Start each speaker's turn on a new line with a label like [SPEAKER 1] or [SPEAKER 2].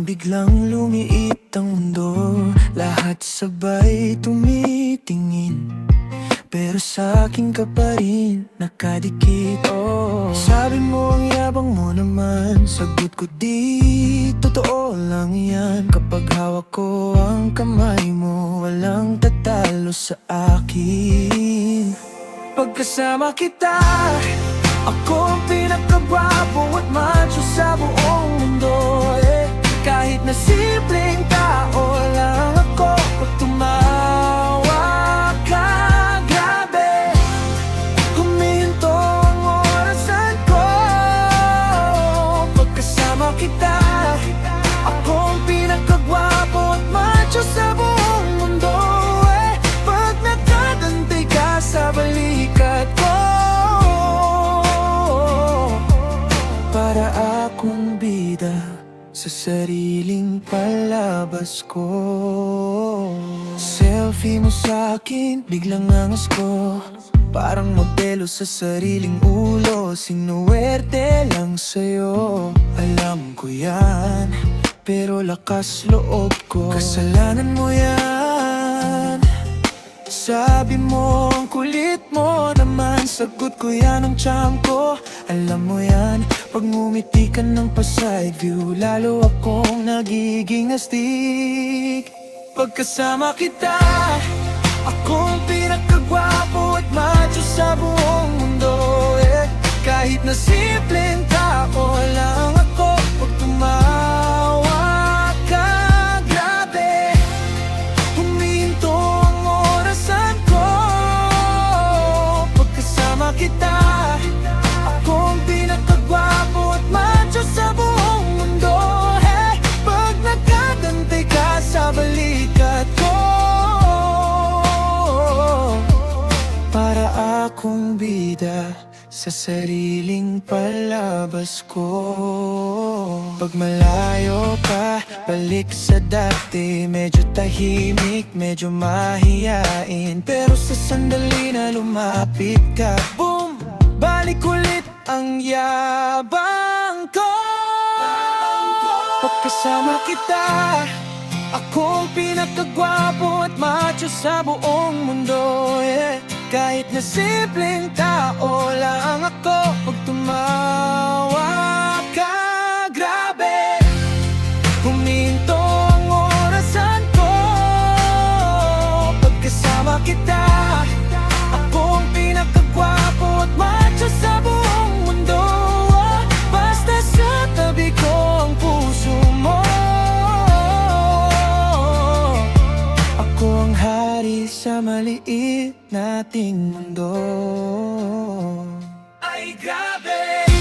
[SPEAKER 1] Parang biglang lumiit ang mundo, lahat sabay tumitingin, pero sa'kin ka pa rin nakadikit. Sabi mo ang yabang mo naman, sagot ko di totoo lang yan. Kapag hawak ko ang kamay mo, walang tatalo sa akin. Pagkasama kita, ako ang pinakagwapo at macho sa buong mundo, Kahit na simpleng tao lang ako, pag tumawa ka, grabe, huminto ang orasan ko. Pagkasama kita, ako ang pinakagwapo at macho sa buong mundo, Pag nakadantay ka sa balikat ko, para akong bida sa sariling palabas ko. Selfie mo sa'kin, biglang angas ko, parang modelo sa sariling ulo. Sinuwerte lang sa'yo, alam ko yan, pero lakas loob ko, kasalanan mo yan. Sabi mo ang kulit mo naman, sagot ko yan ang charm ko. Alam mo yan, pag ngumiti ka ng pa-side view, lalo akong nagiging astig. Pagkasama kita, ako ang pinakagwapo at macho sa buong mundo, Kahit na simpleng tao lang ako, pag tumawa ka, grabe, huminto ang orasan ko. Pagkasama kita, ako ang pinakagwapo at macho sa buong mundo, Pag nakadantay ka sa balikat ko, para akong bida sa sariling palabas ko. Pag malayo ka, balik sa dati, medyo tahimik, medyo mahiyain, pero sa sandali na lumapit ka, boom, balik ulit ang yabang ko. Pagkasama kita, ako ang pinakagwapo at macho sa buong mundo, Kahit na simpleng tao lang ako, pag tumawa ka, grabe, huminto ang orasan ko. Pagkasama kita, ako ang pinakagwapo at macho sa buong mundo, Basta sa tabi ko ang puso mo, ako ang hari sa maliit nating mundo. Ay grabe!